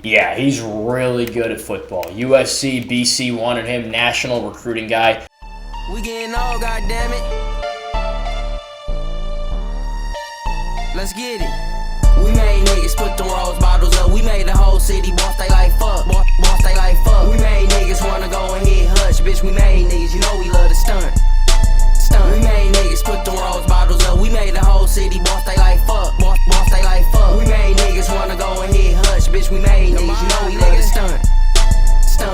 Yeah, he's really good at football. USC, BC wanted him, national recruiting guy. We getting old, goddammit. Let's get it. We made niggas put them rose bottles up. We made the whole city boss they like fuck. Boss they like fuck. We made niggas wanna go and hit hush, bitch. We made niggas, you know we love to stunt. We made niggas put them rose bottles up. We made the whole city boss they like fuck. Boss they like fuck. We made niggas wanna go and hit hush, bitch. We made niggas, you know we love to stunt.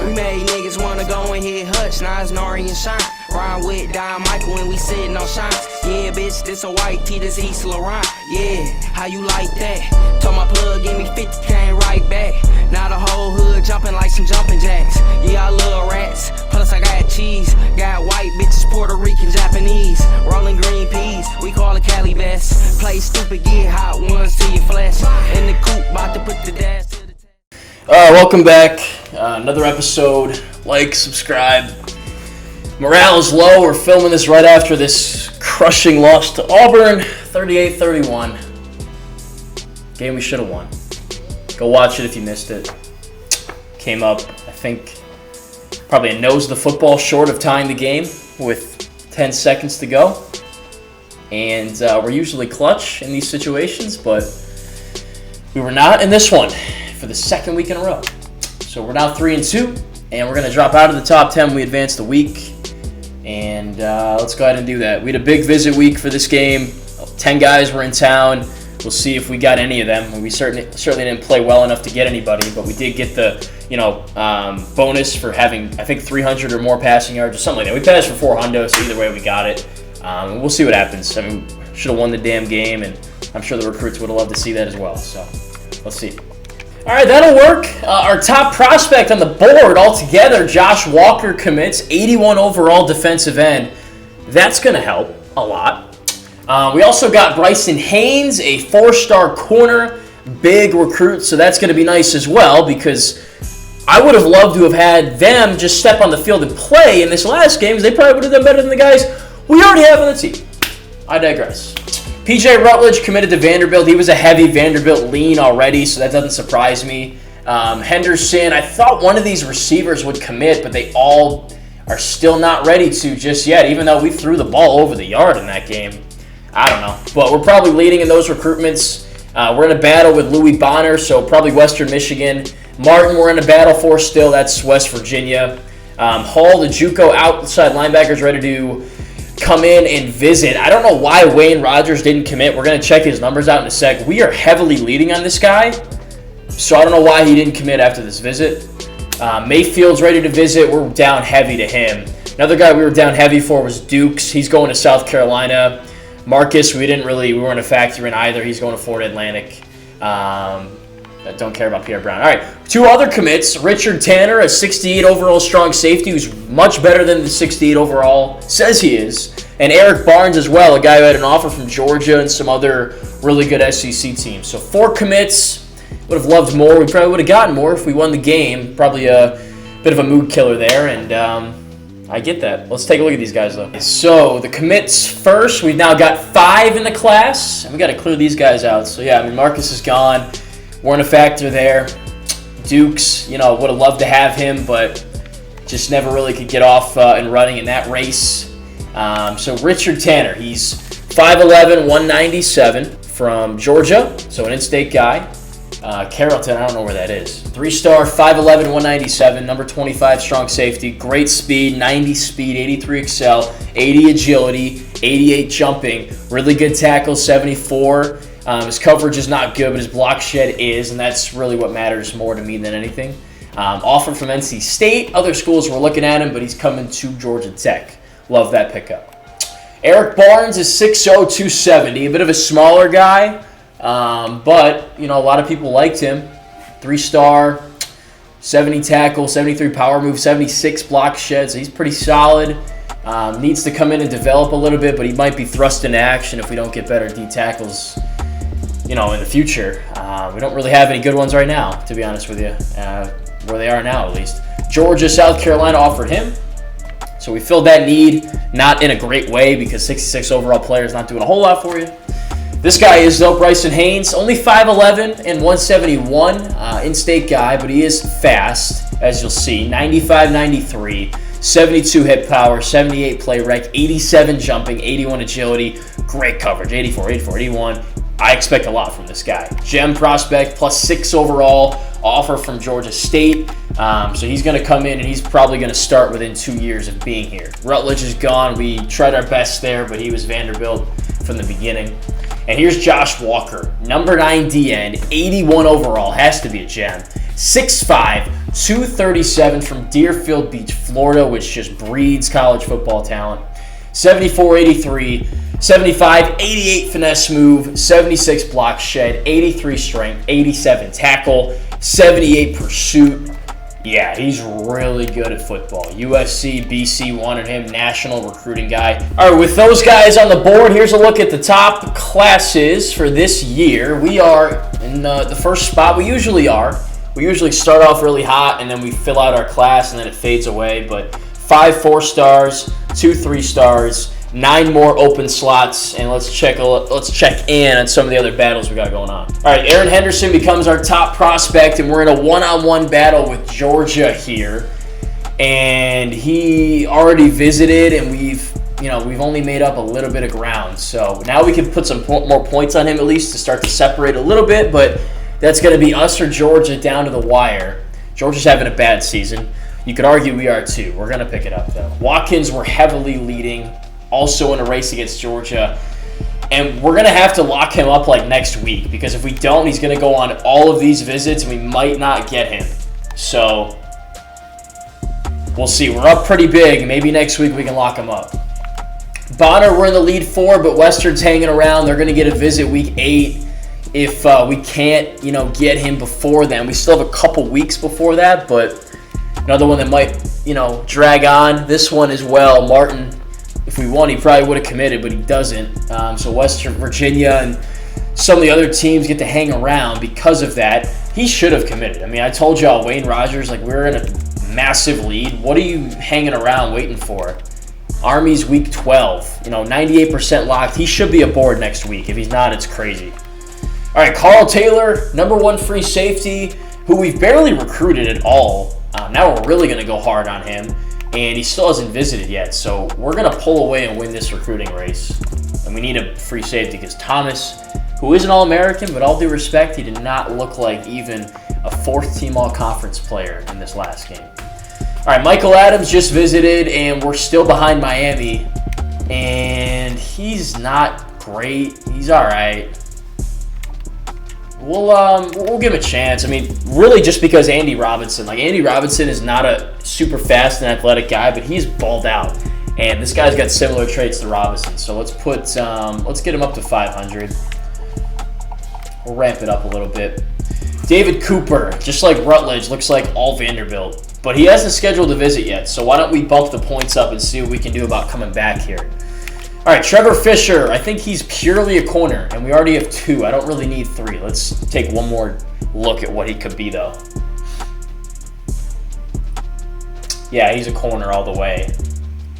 We made niggas wanna go and hit hush. Nas, Nori, and Shine. Rhyme with Don Michael when we sitting on shines. Yeah, bitch, this a white tee, this East Laurent. Yeah, how you like that? Told my plug, give me 50, came right back. Now the whole hood jumping like some jumping jacks. Yeah, I love rats, plus I got cheese. Got white bitches, Puerto Rican, Japanese. Rolling green peas, we call it Cali Best. Play stupid, get hot ones to your flesh. In the coupe, about to put the dash to the test. Welcome back. Another episode. Like, subscribe. Morale is low. We're filming this right after this crushing loss to Auburn, 38-31. Game we should have won. Go watch it if you missed it. Came up, I think, probably a nose of the football short of tying the game with 10 seconds to go. And we're usually clutch in these situations, but we were not in this one for the second week in a row. So we're now 3-2, and we're going to drop out of the top 10 when we advance the week. And let's go ahead and do that. We had a big visit week for this game. 10 guys were in town. We'll see if we got any of them. We certainly didn't play well enough to get anybody, but we did get the bonus for having, I think, 300 or more passing yards or something like that. We passed for 400, so either way we got it. And we'll see what happens. I mean, should have won the damn game, and I'm sure the recruits would have loved to see that as well. So let's see. All right, that'll work. Our top prospect on the board altogether, Josh Walker, commits, 81 overall defensive end. That's going to help a lot. We also got Bryson Haynes, a 4-star corner, big recruit, so that's going to be nice as well because I would have loved to have had them just step on the field and play in this last game because they probably would have done better than the guys we already have on the team. I digress. PJ Rutledge committed to Vanderbilt. He was a heavy Vanderbilt lean already, so that doesn't surprise me. Henderson, I thought one of these receivers would commit, but they all are still not ready to just yet, even though we threw the ball over the yard in that game. I don't know. But we're probably leading in those recruitments. We're in a battle with Louis Bonner, so probably Western Michigan. Martin, we're in a battle for still. That's West Virginia. Hall, the JUCO outside linebackers, ready to come in and visit. I don't know why Wayne Rogers didn't commit. We're going to check his numbers out in a sec. We are heavily leading on this guy, so I don't know why he didn't commit after this visit. Mayfield's ready to visit. We're down heavy to him. Another guy we were down heavy for was Dukes. He's going to South Carolina. Marcus, we weren't a factor in either. He's going to Florida Atlantic. I don't care about Pierre Brown. All right, 2 other commits. Richard Tanner, a 68 overall strong safety who's much better than the 68 overall says he is. And Eric Barnes as well, a guy who had an offer from Georgia and some other really good SEC teams. So 4 commits. Would have loved more. We probably would have gotten more if we won the game. Probably a bit of a mood killer there, and I get that. Let's take a look at these guys, though. So the commits first. We've now got 5 in the class, and we got to clear these guys out. So, yeah, I mean, Marcus is gone. Weren't a factor there. Dukes, would have loved to have him, but just never really could get off and running in that race. So Richard Tanner, he's 5'11", 197 from Georgia, so an in-state guy. Carrollton, I don't know where that is. 3-star, 5'11", 197, number 25 strong safety, great speed, 90 speed, 83 excel, 80 agility, 88 jumping, really good tackle, 74. His coverage is not good, but his block shed is, and that's really what matters more to me than anything. Offered from NC State. Other schools were looking at him, but he's coming to Georgia Tech. Love that pickup. Eric Barnes is 6'0", 270, a bit of a smaller guy, but a lot of people liked him. 3-star, 70 tackle, 73 power move, 76 block shed, so he's pretty solid. Needs to come in and develop a little bit, but he might be thrust into action if we don't get better D tackles in the future. We don't really have any good ones right now, to be honest with you, where they are now at least. Georgia, South Carolina offered him, so we filled that need, not in a great way because 66 overall player is not doing a whole lot for you. This guy is, though, Bryson Haynes, only 5'11 and 171, in-state guy, but he is fast, as you'll see. 95, 93, 72 hit power, 78 play rec, 87 jumping, 81 agility, great coverage, 84, 81. I expect a lot from this guy. Gem prospect, +6 overall, offer from Georgia State. So he's going to come in, and he's probably going to start within 2 years of being here. Rutledge is gone. We tried our best there, but he was Vanderbilt from the beginning. And here's Josh Walker, number 9 DN, 81 overall, has to be a gem. 6'5", 237 from Deerfield Beach, Florida, which just breeds college football talent. 74, 83, 75, 88 finesse move, 76 block shed, 83 strength, 87 tackle, 78 pursuit. Yeah, he's really good at football. USC, BC wanted him, national recruiting guy. All right, with those guys on the board, here's a look at the top classes for this year. We are in the first spot. We usually are. We usually start off really hot, and then we fill out our class, and then it fades away. But 5 4-stars, 2 3-stars, 9 more open slots, and let's check in on some of the other battles we got going on. All right, Aaron Henderson becomes our top prospect, and we're in a one-on-one battle with Georgia here. And he already visited, and we've only made up a little bit of ground. So now we can put some more points on him at least to start to separate a little bit, but that's going to be us or Georgia down to the wire. Georgia's having a bad season. You could argue we are too. We're going to pick it up, though. Watkins, we're heavily leading, also in a race against Georgia. And we're going to have to lock him up like next week, because if we don't, he's going to go on all of these visits, and we might not get him. So we'll see. We're up pretty big. Maybe next week we can lock him up. Bonner, we're in the lead 4, but Western's hanging around. They're going to get a visit week 8. If we can't, get him before then. We still have a couple weeks before that, but another one that might, drag on. This one as well. Martin, if we won, he probably would have committed, but he doesn't. So Western Virginia and some of the other teams get to hang around because of that. He should have committed. I mean, I told y'all, Wayne Rogers, we're in a massive lead. What are you hanging around waiting for? Army's week 12, 98% locked. He should be aboard next week. If he's not, it's crazy. All right, Carl Taylor, number 1 free safety, who we've barely recruited at all. Now we're really going to go hard on him, and he still hasn't visited yet. So we're going to pull away and win this recruiting race. And we need a free safety because Thomas, who is an All-American, but all due respect, he did not look like even a 4th-team All-Conference player in this last game. All right, Michael Adams just visited, and we're still behind Miami. And he's not great. He's all right. We'll give him a chance. I mean, really just because Andy Robinson. Andy Robinson is not a super fast and athletic guy, but he's balled out. And this guy's got similar traits to Robinson. So let's get him up to 500. We'll ramp it up a little bit. David Cooper, just like Rutledge, looks like all Vanderbilt. But he hasn't scheduled a visit yet, so why don't we bump the points up and see what we can do about coming back here. All right, Trevor Fisher, I think he's purely a corner, and we already have 2. I don't really need 3. Let's take one more look at what he could be, though. Yeah, he's a corner all the way.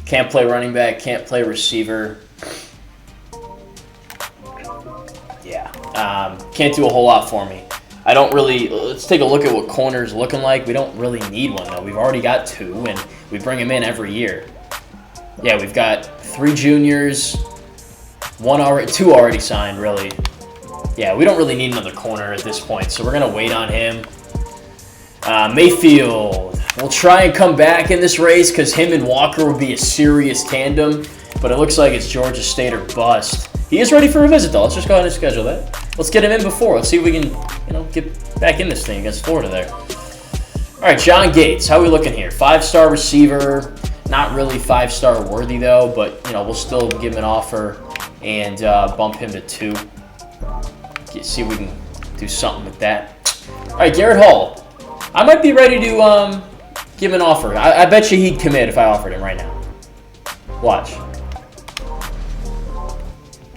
Can't play running back, can't play receiver. Yeah, can't do a whole lot for me. Let's take a look at what corner's looking like. We don't really need one, though. We've already got 2, and we bring him in every year. Yeah, we've got 3 juniors, 2 already signed, really. Yeah, we don't really need another corner at this point, so we're going to wait on him. Mayfield, we'll try and come back in this race because him and Walker would be a serious tandem, but it looks like it's Georgia State or bust. He is ready for a visit, though. Let's just go ahead and schedule that. Let's get him in before. Let's see if we can, get back in this thing against Florida there. All right, John Gates, how are we looking here? 5-star receiver. Not really 5-star worthy, though, but, we'll still give him an offer and bump him to 2. See if we can do something with that. All right, Garrett Hall. I might be ready to give him an offer. I bet you he'd commit if I offered him right now. Watch.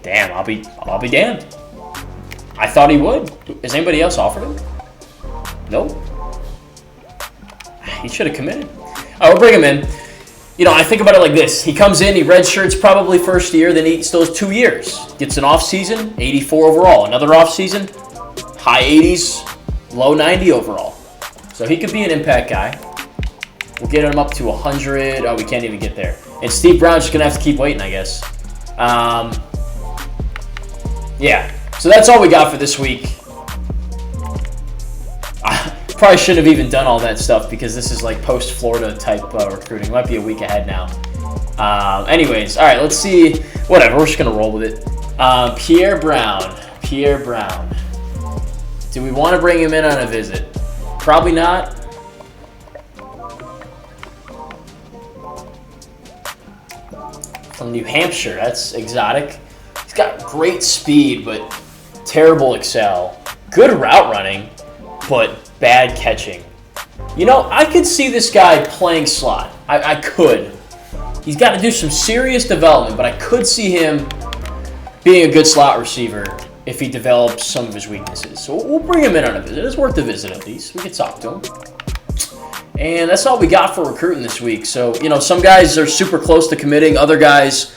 Damn, I'll be damned. I thought he would. Has anybody else offered him? Nope. He should have committed. All right, we'll bring him in. I think about it like this. He comes in, he redshirts probably first year, then he still has 2 years. Gets an off season, 84 overall. Another off season, high 80s, low 90 overall. So he could be an impact guy. We'll get him up to 100. Oh, we can't even get there. And Steve Brown's just going to have to keep waiting, I guess. Yeah. So that's all we got for this week. I probably shouldn't have even done all that stuff because this is like post-Florida type recruiting. Might be a week ahead now. Anyways, all right, let's see. Whatever, we're just going to roll with it. Pierre Brown. Do we want to bring him in on a visit? Probably not. From New Hampshire, that's exotic. He's got great speed, but terrible excel. Good route running, but bad catching. I could see this guy playing slot. I could. He's got to do some serious development, but I could see him being a good slot receiver if he develops some of his weaknesses. So we'll bring him in on a visit. It's worth a visit at least. We could talk to him. And that's all we got for recruiting this week. So, some guys are super close to committing. Other guys,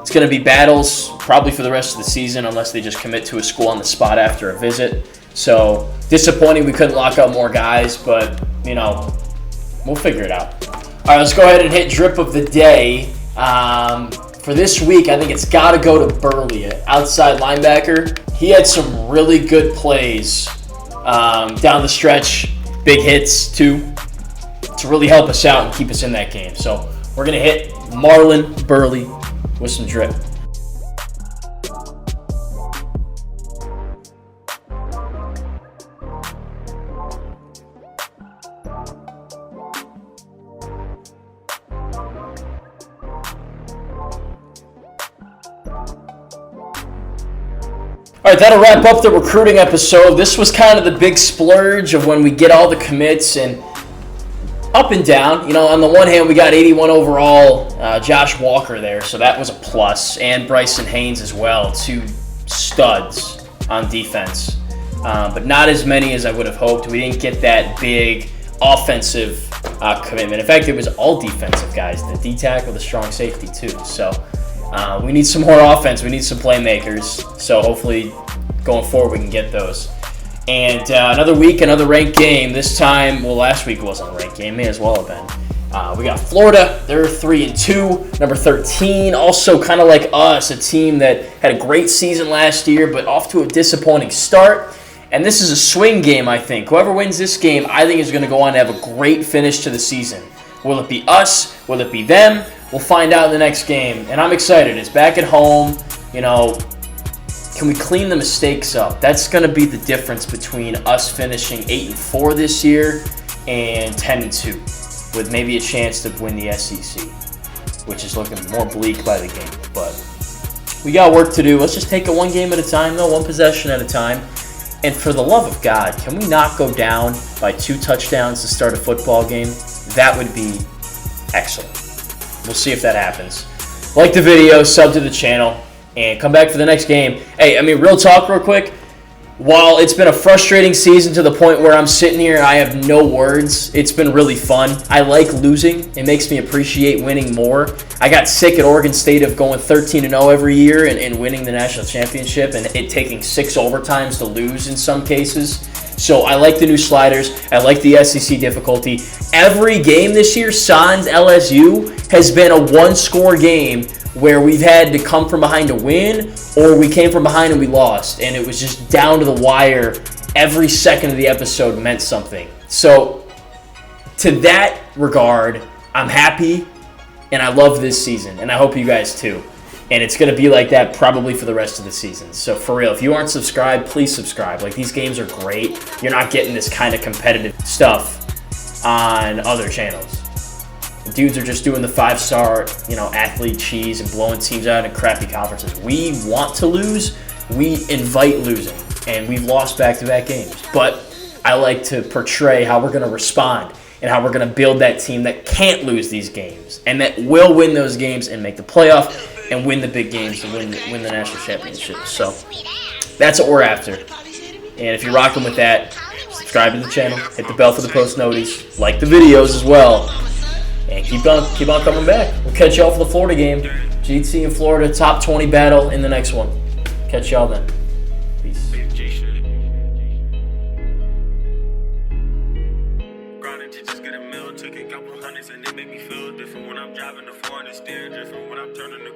it's going to be battles probably for the rest of the season unless they just commit to a school on the spot after a visit. So, disappointing we couldn't lock up more guys, but, we'll figure it out. All right, let's go ahead and hit drip of the day. For this week, I think it's got to go to Burley, outside linebacker. He had some really good plays down the stretch, big hits too, to really help us out and keep us in that game. So we're going to hit Marlon Burley with some drip. All right, that'll wrap up the recruiting episode. This was kind of the big splurge of when we get all the commits and up and down. On the one hand, we got 81 overall, Josh Walker there, so that was a plus, and Bryson Haynes as well, 2 studs on defense. But not as many as I would have hoped. We didn't get that big offensive commitment. In fact, it was all defensive guys. The D-tackle, the strong safety too. So we need some more offense. We need some playmakers. So hopefully going forward we can get those. And another week, another ranked game. This time, last week wasn't a ranked game. May as well have been. We got Florida. They're 3-2. Number 13, also kind of like us, a team that had a great season last year, but off to a disappointing start. And this is a swing game, I think. Whoever wins this game, I think is going to go on to have a great finish to the season. Will it be us? Will it be them? We'll find out in the next game. And I'm excited. It's back at home. Can we clean the mistakes up? That's going to be the difference between us finishing 8-4 this year and 10-2, with maybe a chance to win the SEC, which is looking more bleak by the game. But we got work to do. Let's just take it one game at a time, though, one possession at a time. And for the love of God, can we not go down by 2 touchdowns to start a football game? That would be excellent. We'll see if that happens. Like the video, sub to the channel, and come back for the next game. Hey, real talk real quick. While it's been a frustrating season to the point where I'm sitting here and I have no words, it's been really fun. I like losing. It makes me appreciate winning more. I got sick at Oregon State of going 13-0 every year and winning the national championship and it taking 6 overtimes to lose in some cases. So I like the new sliders. I like the SEC difficulty. Every game this year, sans LSU, has been a 1-score game where we've had to come from behind to win, or we came from behind and we lost. And it was just down to the wire. Every second of the episode meant something. So to that regard, I'm happy and I love this season. And I hope you guys too. And it's going to be like that probably for the rest of the season. So for real, if you aren't subscribed, please subscribe. These games are great. You're not getting this kind of competitive stuff on other channels. Dudes are just doing the 5-star, athlete cheese and blowing teams out in crappy conferences. We want to lose. We invite losing. And we've lost back-to-back games. But I like to portray how we're going to respond and how we're going to build that team that can't lose these games and that will win those games and make the playoff and win the big games to win the national championship. So that's what we're after. And if you're rocking with that, subscribe to the channel, hit the bell for the post notice, like the videos as well. And keep on coming back. We'll catch y'all for the Florida game. GT in Florida, top 20 battle in the next one. Catch y'all then. Peace. Just get a meal, took a couple hundreds and it made me feel different when I'm driving the foreign and steering different when I'm turning the